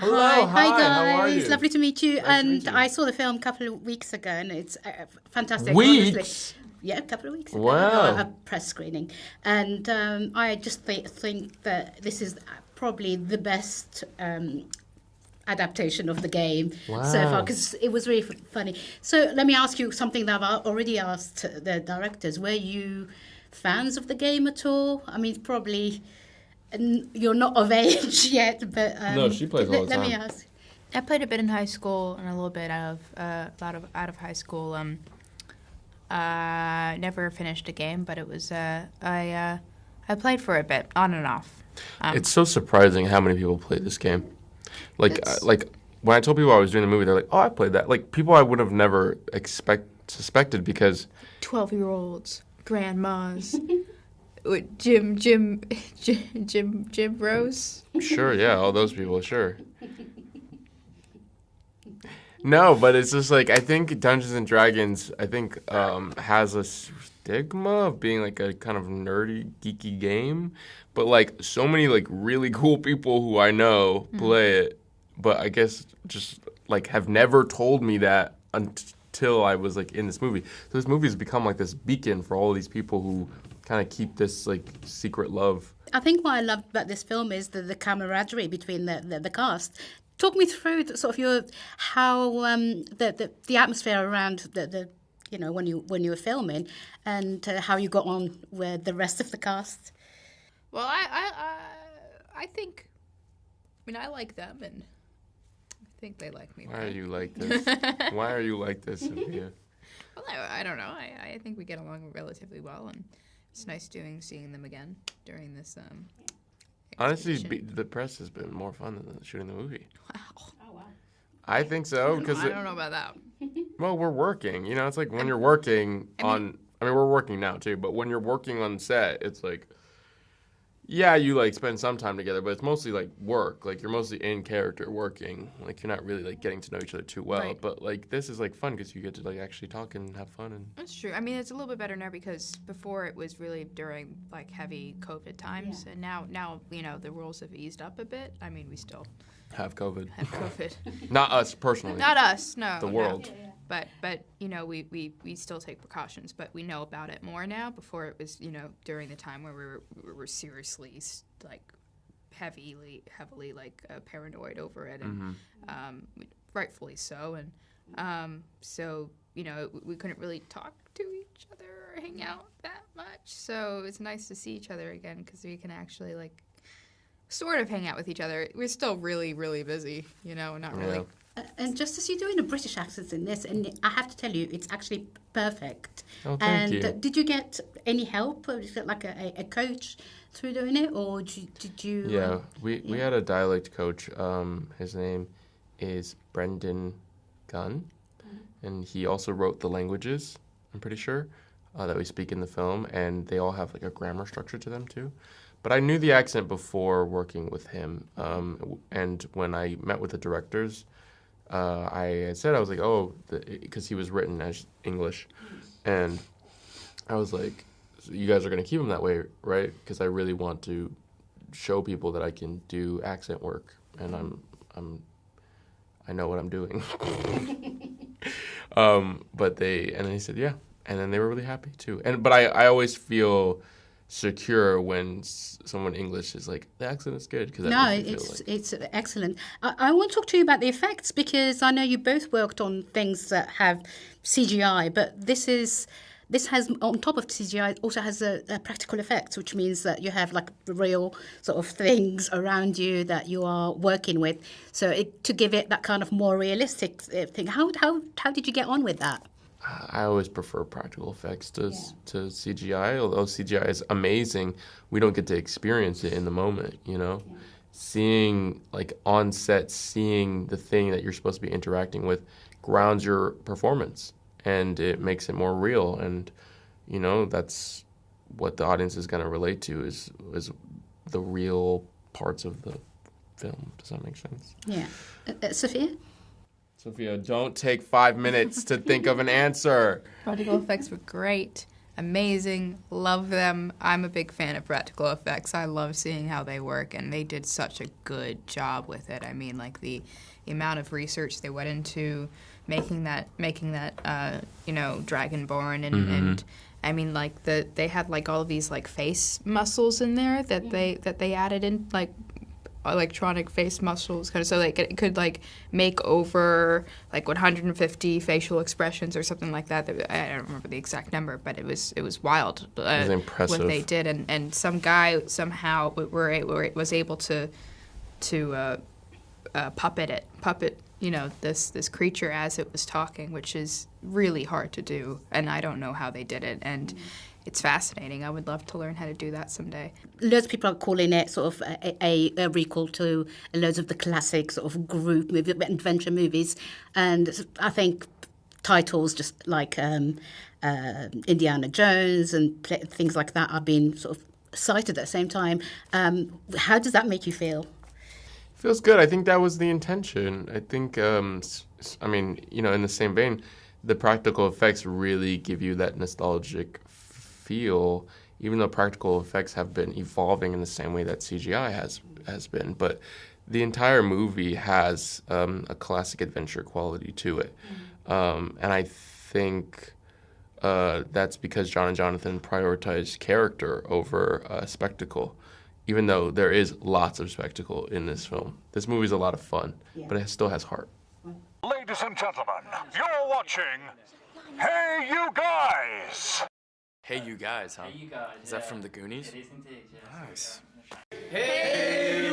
Hello, Hi how are guys. you? Lovely to meet you. Nice to meet And you. I saw the film a couple of weeks ago, and it's fantastic. Weeks? Honestly. Yeah, a couple of weeks ago. Wow. A press screening, and I just think that this is probably the best adaptation of the game so far, Wow. because it was really funny. So let me ask you something that I've already asked the directors. Were you fans of the game at all? I mean, probably. And you're not of age yet, but No, she plays all the let me time. ask. I played a bit in high school and a little bit out of high school. Never finished a game, but it was I played for a bit on and off. It's so surprising how many people play this game. Like It's- when I told people I was doing the movie, they're like, "Oh, I played that." Like people I would have never suspected because 12-year-olds, grandmas, with Jim Rose. sure, yeah, all those people, sure. No, but it's just like I think Dungeons and Dragons, has a stigma of being like a kind of nerdy, geeky game. But like so many like really cool people who I know play it, but I guess just like have never told me that until I was like in this movie. So this movie has become like this beacon for all these people who kind of keep this like secret love. I think what I loved about this film is the camaraderie between the cast. Talk me through sort of how the atmosphere around the when you were filming, and how you got on with the rest of the cast. Well, I think, I like them, and I think they like me. Why are you like this? Why are you like this, Sophia? Well, I don't know. I think we get along relatively well, and it's nice seeing them again during this. Honestly, exhibition. the press has been more fun than shooting the movie. Wow. Oh wow! I think so because I don't know about that. well, we're working. You know, it's like when you're working on. I mean, we're working now too, but when you're working on set, it's like, yeah, you like spend some time together, but it's mostly like work. Like you're mostly in character working. Like you're not really like getting to know each other too well. Right. But like this is like fun because you get to like actually talk and have fun and. That's true. I mean, it's a little bit better now because before it was really during like heavy COVID times, and now the rules have eased up a bit. I mean, we still Have COVID. have COVID. Not us personally. Not us, no. The no. world. But we still take precautions, but we know about it more now. Before it was during the time where we were seriously like heavily like paranoid over it, and rightfully so. And so we couldn't really talk to each other or hang out that much. So it's nice to see each other again because we can actually like sort of hang out with each other. We're still really, really busy, not really. Yeah. And just as you're doing a British accent in this, and I have to tell you, it's actually perfect. Oh, thank and you. Did you get any help, or did you get like a coach through doing it, or did you? Yeah, we had a dialect coach. His name is Brendan Gunn, and he also wrote the languages, I'm pretty sure, that we speak in the film, and they all have like a grammar structure to them too. But I knew the accent before working with him, and when I met with the directors, I had said, I was like, because he was written as English, and I was like, so you guys are going to keep him that way, right? Because I really want to show people that I can do accent work, and I know what I'm doing. But he said, yeah, and then they were really happy too. But I always feel secure when someone English is like, the accent is good. Cause No, it's excellent. I want to talk to you about the effects, because I know you both worked on things that have CGI, but this has, on top of CGI, it also has a practical effects, which means that you have like real sort of things around you that you are working with. So to give it that kind of more realistic thing, how did you get on with that? I always prefer practical effects to CGI, although CGI is amazing. We don't get to experience it in the moment, Seeing, like, on set, seeing the thing that you're supposed to be interacting with grounds your performance, and it makes it more real, and, that's what the audience is going to relate to is the real parts of the film. Does that make sense? Yeah. Sophia? Sophia, don't take 5 minutes to think of an answer. Practical effects were great. amazing. Love them. I'm a big fan of practical effects. I love seeing how they work, and they did such a good job with it. I mean, like the amount of research they went into making that Dragonborn, and I mean, like they had like all of these like face muscles in there that they added in, like electronic face muscles, kind of, so like it could like make over like 150 facial expressions or something like that. I don't remember the exact number, but it was wild. It was impressive what they did, and some guy somehow was able to puppet this creature as it was talking, which is really hard to do, and I don't know how they did it, and it's fascinating. I would love to learn how to do that someday. Loads of people are calling it sort of a recall to loads of the classic sort of group movie, adventure movies, and I think titles just like Indiana Jones and things like that are being sort of cited at the same time. How does that make you feel? Feels good. I think that was the intention. I think, I mean, in the same vein, the practical effects really give you that nostalgic feel, even though practical effects have been evolving in the same way that CGI has been. But the entire movie has a classic adventure quality to it. And I think that's because John and Jonathan prioritized character over spectacle. Even though there is lots of spectacle in this film. This movie's a lot of fun, but it still has heart. Ladies and gentlemen, you're watching Hey You Guys! Hey You Guys, huh? Hey, you guys. Is that from the Goonies? It is indeed, yes. Nice. Hey,